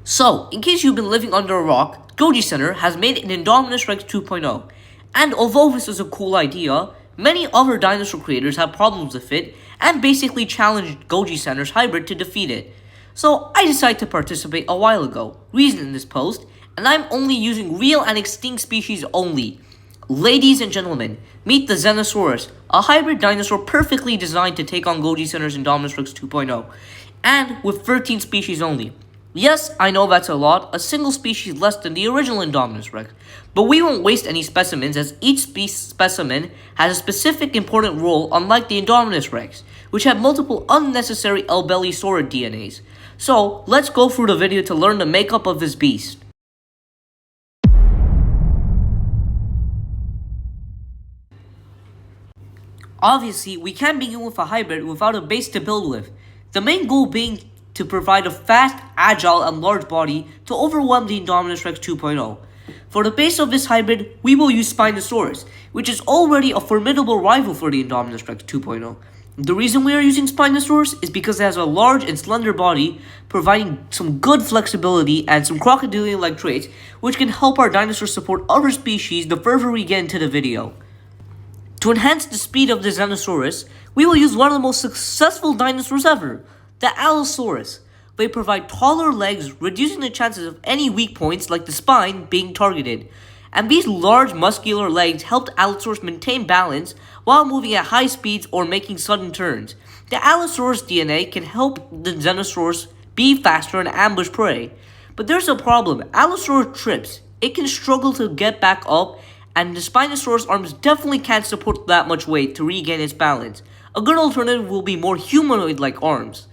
So, in case you've been living under a rock, Goji Center has made an Indominus Rex 2.0. And although this is a cool idea, many other dinosaur creators have problems with it and basically challenged Goji Center's hybrid to defeat it. So I decided to participate a while ago, reason in this post, and I'm only using real and extinct species only. Ladies and gentlemen, meet the Xenosaurus, a hybrid dinosaur perfectly designed to take on Goji Center's Indominus Rex 2.0, and with 13 species only. Yes, I know that's a lot, a single species less than the original Indominus Rex, but we won't waste any specimens as each specimen has a specific important role unlike the Indominus Rex, which have multiple unnecessary L-belly-saurid DNAs. So, let's go through the video to learn the makeup of this beast. Obviously, we can't begin with a hybrid without a base to build with, the main goal being to provide a fast, agile, and large body to overwhelm the Indominus Rex 2.0. For the base of this hybrid, we will use Spinosaurus, which is already a formidable rival for the Indominus Rex 2.0. The reason we are using Spinosaurus is because it has a large and slender body, providing some good flexibility and some crocodilian-like traits, which can help our dinosaurs support other species the further we get into the video. To enhance the speed of the Xenosaurus, we will use one of the most successful dinosaurs ever, the Allosaurus. They provide taller legs, reducing the chances of any weak points like the spine being targeted. And these large muscular legs helped Allosaurus maintain balance while moving at high speeds or making sudden turns. The Allosaurus DNA can help the Xenosaurus be faster and ambush prey. But there's a problem. Allosaurus trips. It can struggle to get back up, and the Spinosaurus arms definitely can't support that much weight to regain its balance. A good alternative will be more humanoid-like arms.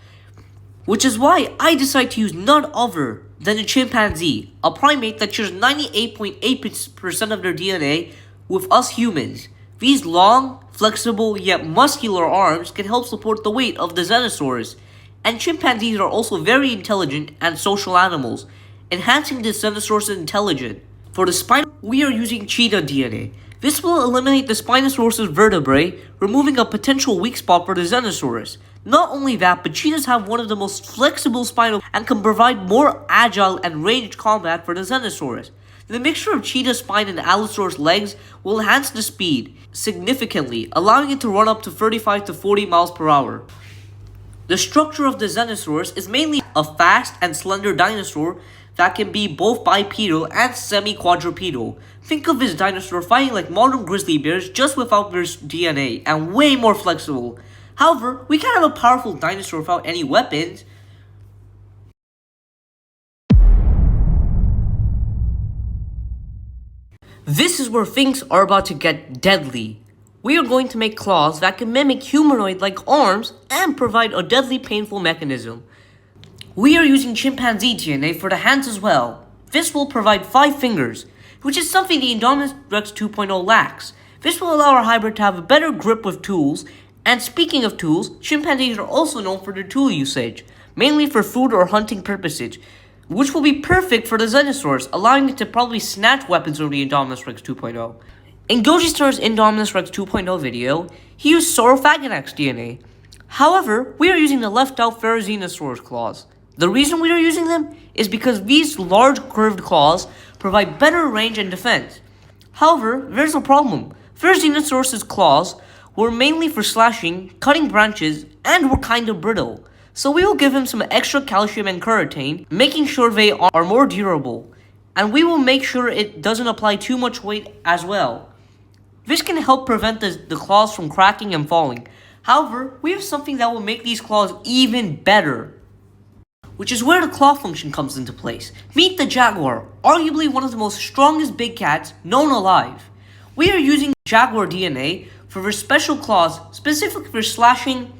Which is why I decided to use none other than a chimpanzee, a primate that shares 98.8% of their DNA with us humans. These long, flexible, yet muscular arms can help support the weight of the Xenosaurus. And chimpanzees are also very intelligent and social animals, enhancing the Xenosaurus' intelligence. For the spine, we are using cheetah DNA. This will eliminate the Spinosaurus' vertebrae, removing a potential weak spot for the Xenosaurus. Not only that, but cheetahs have one of the most flexible spinal and can provide more agile and ranged combat for the Xenosaurus. The mixture of cheetah spine and Allosaurus legs will enhance the speed significantly, allowing it to run up to 35 to 40 miles per hour. The structure of the Xenosaurus is mainly a fast and slender dinosaur that can be both bipedal and semi-quadrupedal. Think of this dinosaur fighting like modern grizzly bears just without their DNA and way more flexible. However, we can't have a powerful dinosaur without any weapons. This is where things are about to get deadly. We are going to make claws that can mimic humanoid-like arms and provide a deadly painful mechanism. We are using chimpanzee DNA for the hands as well. This will provide 5 fingers, which is something the Indominus Rex 2.0 lacks. This will allow our hybrid to have a better grip with tools. And speaking of tools, chimpanzees are also known for their tool usage, mainly for food or hunting purposes, which will be perfect for the Xenosaurus, allowing it to probably snatch weapons from the Indominus Rex 2.0. In GojiCenter's Indominus Rex 2.0 video, he used Saurophaganax DNA. However, we are using the left-out Therizinosaurus claws. The reason we are using them is because these large curved claws provide better range and defense. However, there's a problem. Therizinosaurus' claws were mainly for slashing, cutting branches, and were kind of brittle. So we will give him some extra calcium and keratin, making sure they are more durable. And we will make sure it doesn't apply too much weight as well. This can help prevent the claws from cracking and falling. However, we have something that will make these claws even better, which is where the claw function comes into place. Meet the jaguar, arguably one of the most strongest big cats known alive. We are using jaguar DNA for their special claws, specifically for slashing,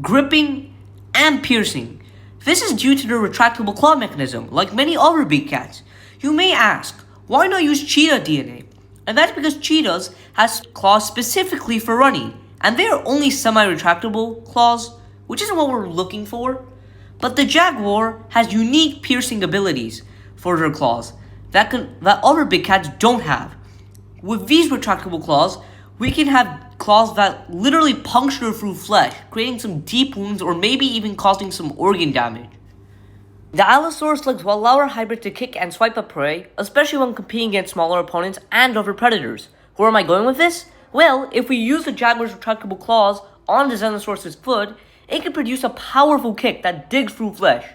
gripping, and piercing. This is due to their retractable claw mechanism, like many other big cats. You may ask, why not use cheetah DNA? And that's because cheetahs has claws specifically for running, and they are only semi-retractable claws, which isn't what we're looking for. But the jaguar has unique piercing abilities for their claws that other big cats don't have. With these retractable claws, we can have claws that literally puncture through flesh, creating some deep wounds or maybe even causing some organ damage. The Allosaurus legs will allow our hybrid to kick and swipe at prey, especially when competing against smaller opponents and other predators. Where am I going with this? Well, if we use the Jaguar's retractable claws on the Xenosaurus' foot, it can produce a powerful kick that digs through flesh.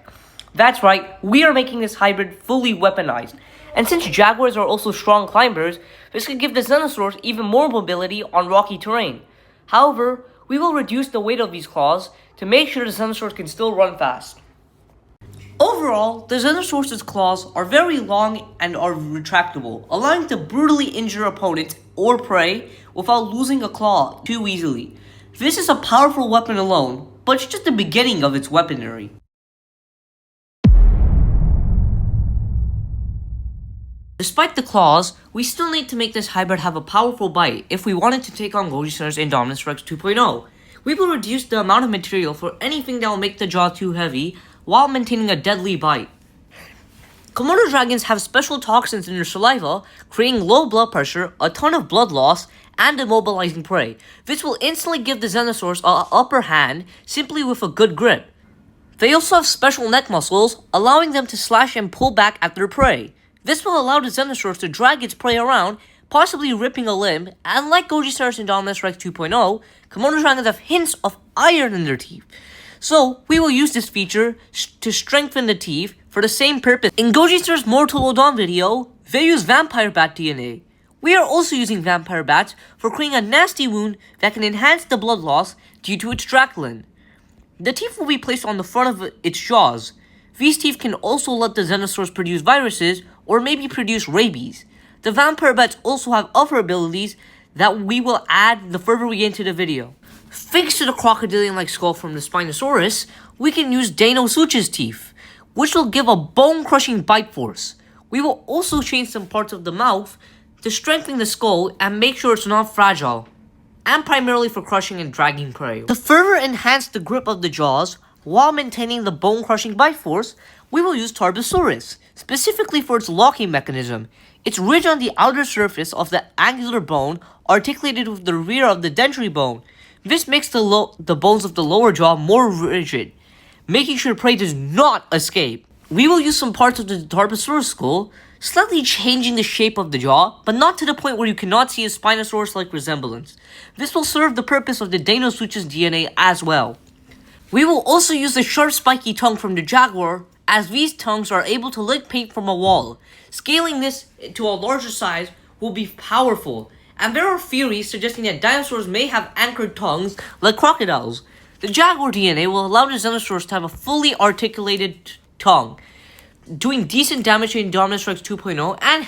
That's right, we are making this hybrid fully weaponized. And since Jaguars are also strong climbers, this could give the Xenosaurus even more mobility on rocky terrain. However, we will reduce the weight of these claws to make sure the Xenosaurus can still run fast. Overall, the Xenosaurus' claws are very long and are retractable, allowing it to brutally injure opponents or prey without losing a claw too easily. This is a powerful weapon alone, but it's just the beginning of its weaponry. Despite the claws, we still need to make this hybrid have a powerful bite if we wanted to take on Goji Center's Indominus Rex 2.0. We will reduce the amount of material for anything that will make the jaw too heavy while maintaining a deadly bite. Komodo dragons have special toxins in their saliva, creating low blood pressure, a ton of blood loss, and immobilizing prey. This will instantly give the Xenosaurus an upper hand simply with a good grip. They also have special neck muscles, allowing them to slash and pull back at their prey. This will allow the Xenosaurus to drag its prey around, possibly ripping a limb, and like Goji Center's Indominus Rex 2.0, Komodo dragons have hints of iron in their teeth. So, we will use this feature to strengthen the teeth for the same purpose. In Goji Center's Mortal Odon video, they use vampire bat DNA. We are also using vampire bats for creating a nasty wound that can enhance the blood loss due to its Draculin. The teeth will be placed on the front of its jaws. These teeth can also let the Xenosaurus produce viruses or maybe produce rabies. The vampire bats also have other abilities that we will add the further we get into the video. Thanks to the crocodilian-like skull from the Spinosaurus, we can use Dinosaur's teeth, which will give a bone-crushing bite force. We will also change some parts of the mouth to strengthen the skull and make sure it's not fragile, and primarily for crushing and dragging prey. To further enhance the grip of the jaws, while maintaining the bone-crushing bite force, we will use Tarbosaurus, specifically for its locking mechanism. Its ridge on the outer surface of the angular bone articulated with the rear of the dentary bone. This makes the bones of the lower jaw more rigid, making sure prey does not escape. We will use some parts of the Tarbosaurus skull, slightly changing the shape of the jaw, but not to the point where you cannot see a Spinosaurus-like resemblance. This will serve the purpose of the Dinosaurus' DNA as well. We will also use the sharp spiky tongue from the jaguar, as these tongues are able to lick paint from a wall. Scaling this to a larger size will be powerful, and there are theories suggesting that dinosaurs may have anchored tongues like crocodiles. The jaguar DNA will allow the Xenosaurus to have a fully articulated tongue, doing decent damage to Indominus Rex 2.0 and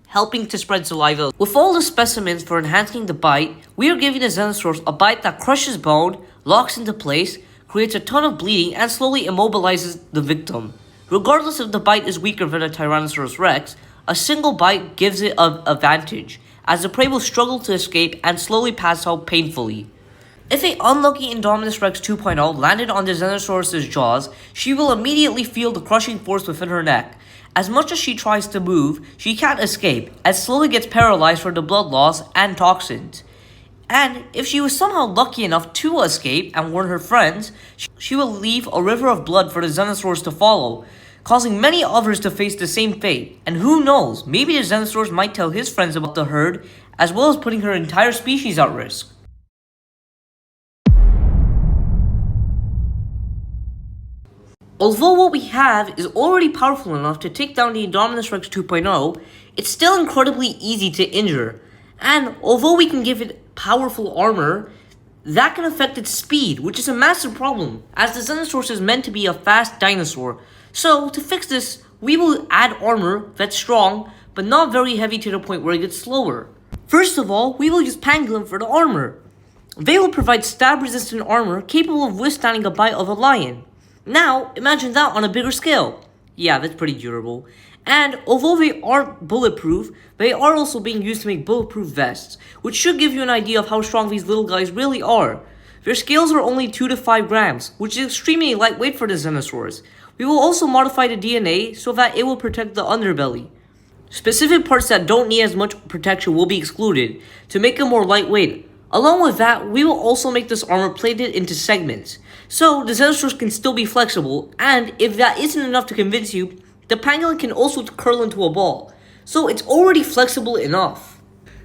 helping to spread saliva. With all the specimens for enhancing the bite, we are giving the Xenosaurus a bite that crushes bone, locks into place, creates a ton of bleeding, and slowly immobilizes the victim. Regardless if the bite is weaker than a Tyrannosaurus Rex, a single bite gives it an advantage, as the prey will struggle to escape and slowly pass out painfully. If a unlucky Indominus Rex 2.0 landed on the Xenosaurus' jaws, she will immediately feel the crushing force within her neck. As much as she tries to move, she can't escape, as slowly gets paralyzed from the blood loss and toxins. And if she was somehow lucky enough to escape and warn her friends, she will leave a river of blood for the Xenosaurus to follow, causing many others to face the same fate. And who knows, maybe the Xenosaurus might tell his friends about the herd, as well as putting her entire species at risk. Although what we have is already powerful enough to take down the Indominus Rex 2.0, it's still incredibly easy to injure. And although we can give it powerful armor, that can affect its speed, which is a massive problem, as the Xenosaurus is meant to be a fast dinosaur. So, to fix this, we will add armor that's strong, but not very heavy to the point where it gets slower. First of all, we will use pangolin for the armor. They will provide stab-resistant armor capable of withstanding a bite of a lion. Now, imagine that on a bigger scale. Yeah, that's pretty durable. And although they aren't bulletproof, they are also being used to make bulletproof vests, which should give you an idea of how strong these little guys really are. Their scales are only 2 to 5 grams, which is extremely lightweight for the Xenosaurus. We will also modify the DNA so that it will protect the underbelly. Specific parts that don't need as much protection will be excluded to make it more lightweight. Along with that, we will also make this armor plated into segments, So the dinosaurs can still be flexible, and if that isn't enough to convince you, the pangolin can also curl into a ball. So it's already flexible enough.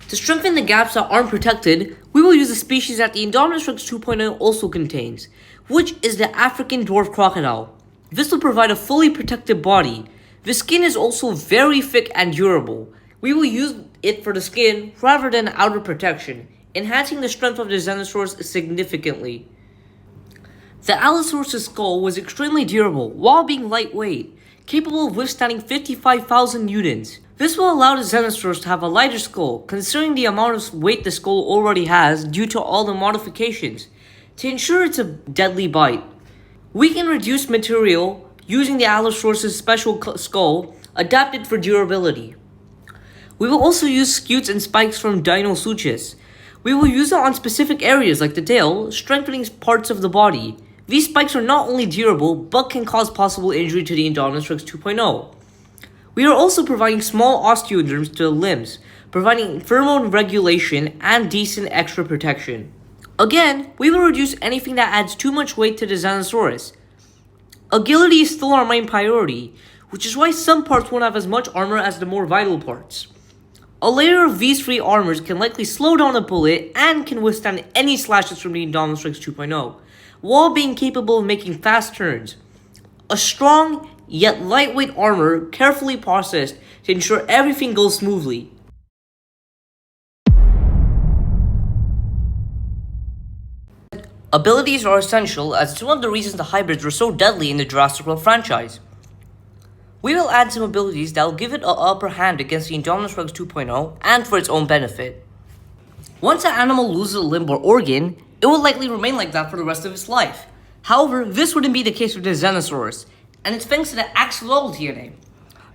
To strengthen the gaps that aren't protected, we will use a species that the Indominus Rex 2.0 also contains, which is the African dwarf crocodile. This will provide a fully protected body. The skin is also very thick and durable. We will use it for the skin rather than outer protection, enhancing the strength of the dinosaurs significantly. The Allosaurus' skull was extremely durable while being lightweight, capable of withstanding 55,000 newtons. This will allow the dinosaurs to have a lighter skull, considering the amount of weight the skull already has due to all the modifications, to ensure it's a deadly bite. We can reduce material using the Allosaurus' special skull, adapted for durability. We will also use scutes and spikes from Dino suches. We will use it on specific areas like the tail, strengthening parts of the body. These spikes are not only durable, but can cause possible injury to the Indominus Rex 2.0. We are also providing small osteoderms to the limbs, providing pheromone regulation and decent extra protection. Again, we will reduce anything that adds too much weight to the Dinosaurus. Agility is still our main priority, which is why some parts won't have as much armor as the more vital parts. A layer of these three armors can likely slow down a bullet and can withstand any slashes from the Indominus Rex 2.0, while being capable of making fast turns. A strong, yet lightweight armor carefully processed to ensure everything goes smoothly. Abilities are essential, as it's one of the reasons the hybrids were so deadly in the Jurassic World franchise. We will add some abilities that will give it an upper hand against the Indominus Rex 2.0 and for its own benefit. Once an animal loses a limb or organ, it will likely remain like that for the rest of its life. However, this wouldn't be the case with the Dinosaurs, and it's thanks to the axolotl DNA.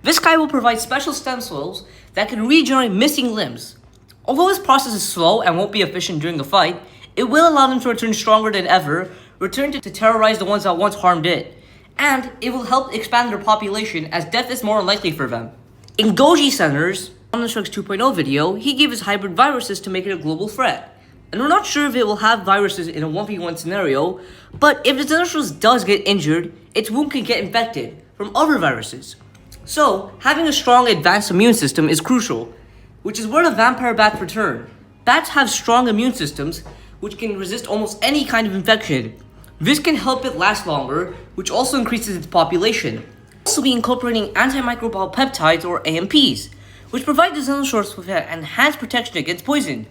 This guy will provide special stem cells that can regenerate missing limbs. Although this process is slow and won't be efficient during a fight, it will allow them to return stronger than ever, return to terrorize the ones that once harmed it, and it will help expand their population as death is more unlikely for them. In Goji Center's Indominus Rex 2.0 video, he gave his hybrid viruses to make it a global threat. And we're not sure if it will have viruses in a 1v1 scenario, but if the dinosaurs does get injured, its wound can get infected from other viruses. So, having a strong advanced immune system is crucial, which is where the vampire bats return. Bats have strong immune systems, which can resist almost any kind of infection. This can help it last longer, which also increases its population. We'll also be incorporating antimicrobial peptides or AMPs, which provide the dinosaurs with an enhanced protection against poison.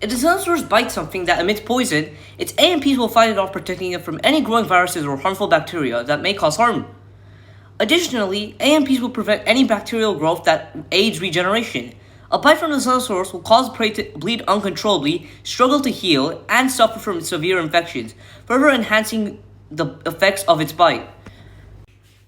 If the dinosaurs bite something that emits poison, its AMPs will fight it off, protecting it from any growing viruses or harmful bacteria that may cause harm. Additionally, AMPs will prevent any bacterial growth that aids regeneration. A bite from the dinosaurs will cause prey to bleed uncontrollably, struggle to heal, and suffer from severe infections, further enhancing the effects of its bite.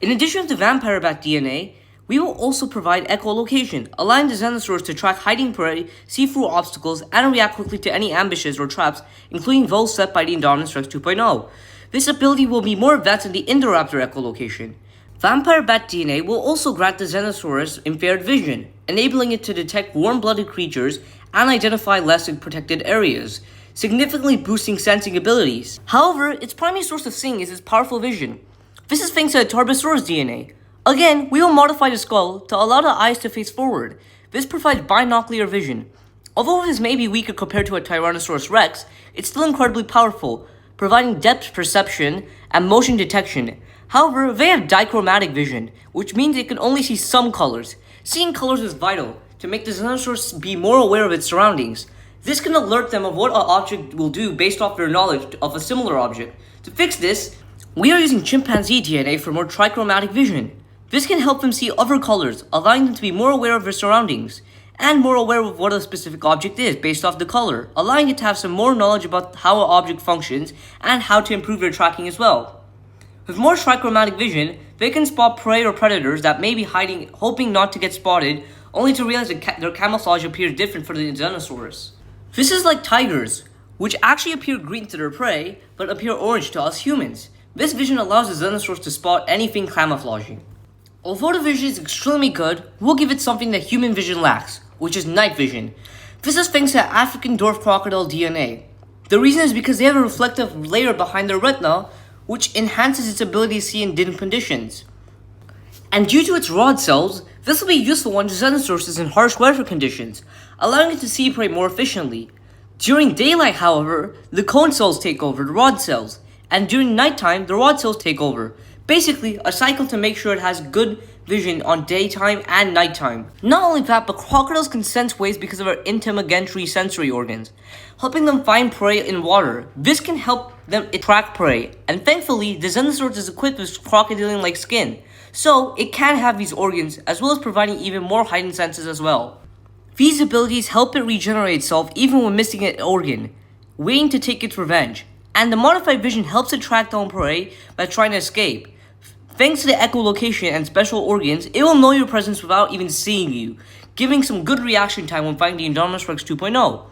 In addition to vampire bat DNA, we will also provide echolocation, allowing the dinosaurs to track hiding prey, see through obstacles, and react quickly to any ambushes or traps, including those set by the Indominus Rex 2.0. This ability will be more advanced in the Indoraptor echolocation. Vampire bat DNA will also grant the Dinosaurus impaired vision, enabling it to detect warm-blooded creatures and identify less protected areas, significantly boosting sensing abilities. However, its primary source of seeing is its powerful vision. This is thanks to the Tarbosaurus DNA. Again, we will modify the skull to allow the eyes to face forward. This provides binocular vision. Although this may be weaker compared to a Tyrannosaurus Rex, it's still incredibly powerful, providing depth perception and motion detection. However, they have dichromatic vision, which means it can only see some colors. Seeing colors is vital to make the dinosaurs be more aware of its surroundings. This can alert them of what an object will do based off their knowledge of a similar object. To fix this, we are using chimpanzee DNA for more trichromatic vision. This can help them see other colors, allowing them to be more aware of their surroundings, and more aware of what a specific object is based off the color, allowing it to have some more knowledge about how an object functions and how to improve their tracking as well. With more trichromatic vision, they can spot prey or predators that may be hiding, hoping not to get spotted, only to realize that their camouflage appears different for the dinosaurs. This is like tigers, which actually appear green to their prey, but appear orange to us humans. This vision allows the dinosaurs to spot anything camouflaging. Although the vision is extremely good, we'll give it something that human vision lacks, which is night vision. This is thanks to African dwarf crocodile DNA. The reason is because they have a reflective layer behind their retina, which enhances its ability to see in dim conditions. And due to its rod cells, this will be useful when the dinosaurs is in harsh weather conditions, allowing it to see prey more efficiently. During daylight, however, the cone cells take over the rod cells, and during nighttime, the rod cells take over. Basically, a cycle to make sure it has good vision on daytime and nighttime. Not only that, but crocodiles can sense waves because of their integumentary sensory organs, helping them find prey in water. This can help them attract prey, and thankfully, the Dinosaurs is equipped with crocodilian-like skin, so it can have these organs, as well as providing even more heightened senses as well. These abilities help it regenerate itself even when missing an organ, waiting to take its revenge, and the modified vision helps it track down prey by trying to escape. Thanks to the echolocation and special organs, it will know your presence without even seeing you, giving some good reaction time when finding the Indominus Rex 2.0.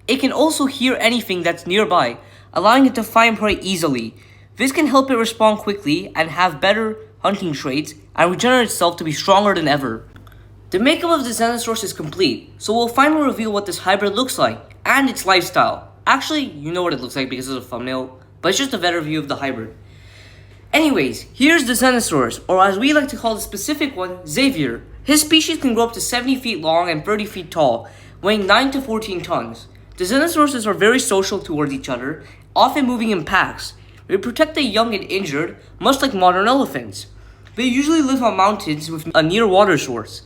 It can also hear anything that's nearby, allowing it to find prey easily. This can help it respond quickly and have better hunting traits and regenerate itself to be stronger than ever. The makeup of the dinosaurs is complete, so we'll finally reveal what this hybrid looks like and its lifestyle. Actually, you know what it looks like because of the thumbnail, but it's just a better view of the hybrid. Anyways, here's the dinosaurs, or as we like to call the specific one, Xavier. His species can grow up to 70 feet long and 30 feet tall, weighing 9 to 14 tons. The dinosaurs are very social towards each other, often moving in packs. They protect the young and injured, much like modern elephants. They usually live on mountains with a near water source.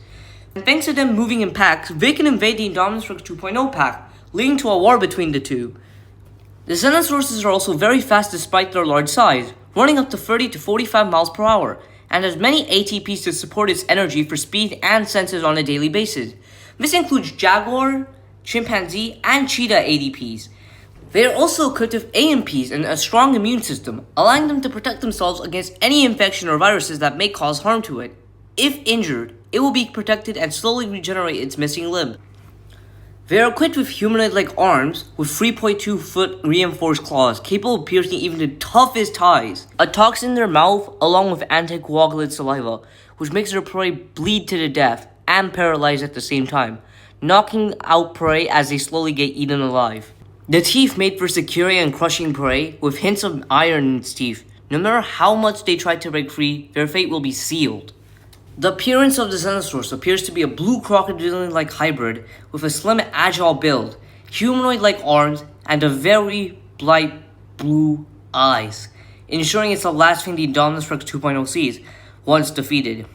And thanks to them moving in packs, they can invade the Indominus Rex 2.0 pack, leading to a war between the two. The dinosaurs are also very fast despite their large size, running up to 30 to 45 miles per hour, and has many ATPs to support its energy for speed and senses on a daily basis. This includes jaguar, chimpanzee, and cheetah ADPs. They are also equipped with AMPs and a strong immune system, allowing them to protect themselves against any infection or viruses that may cause harm to it. If injured, it will be protected and slowly regenerate its missing limb. They are equipped with humanoid-like arms with 3.2-foot reinforced claws, capable of piercing even the toughest ties. A toxin in their mouth, along with anticoagulated saliva, which makes their prey bleed to the death and paralyze at the same time, knocking out prey as they slowly get eaten alive. The teeth made for securing and crushing prey, with hints of iron in its teeth. No matter how much they try to break free, their fate will be sealed. The appearance of the dinosaurs appears to be a blue crocodilian-like hybrid with a slim, agile build, humanoid-like arms, and a very bright blue eyes, ensuring it's the last thing the Indominus Rex 2.0 sees once defeated.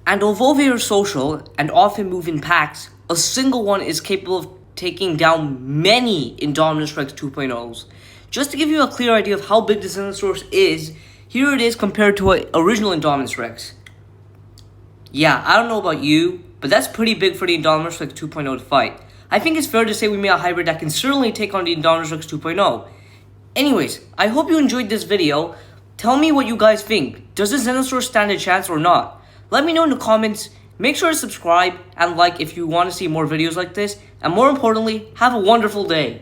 And although they are social and often move in packs, a single one is capable of taking down many Indominus Rex 2.0s. Just to give you a clear idea of how big the dinosaurs is, here it is compared to an original Indominus Rex. Yeah, I don't know about you, but that's pretty big for the Indominus Rex 2.0 to fight. I think it's fair to say we made a hybrid that can certainly take on the Indominus Rex 2.0. Anyways, I hope you enjoyed this video. Tell me what you guys think. Does this dinosaur stand a chance or not? Let me know in the comments. Make sure to subscribe and like if you want to see more videos like this. And more importantly, have a wonderful day.